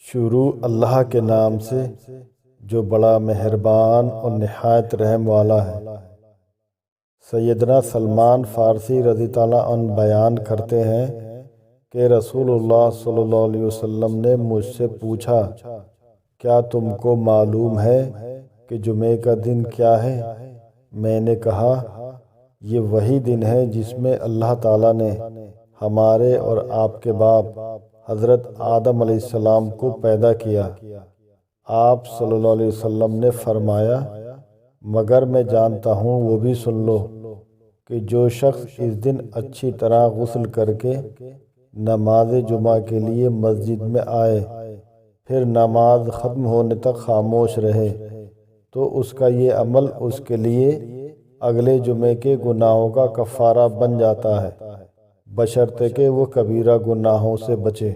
شروع اللہ کے نام سے جو بڑا مہربان اور نہایت رحم والا ہے۔ سیدنا سلمان فارسی رضی اللہ عنہ بیان کرتے ہیں کہ رسول اللہ صلی اللہ علیہ وسلم نے مجھ سے پوچھا، کیا تم کو معلوم ہے کہ جمعے کا دن کیا ہے؟ میں نے کہا، یہ وہی دن ہے جس میں اللہ تعالیٰ نے ہمارے اور آپ کے باپ حضرت آدم علیہ السلام کو پیدا کیا۔ آپ صلی اللہ علیہ وسلم نے فرمایا، مگر میں جانتا ہوں، وہ بھی سن لو، کہ جو شخص اس دن اچھی طرح غسل کر کے نماز جمعہ کے لیے مسجد میں آئے، پھر نماز ختم ہونے تک خاموش رہے، تو اس کا یہ عمل اس کے لیے اگلے جمعے کے گناہوں کا کفارہ بن جاتا ہے، بشرطے کہ وہ کبیرہ گناہوں سے بچے۔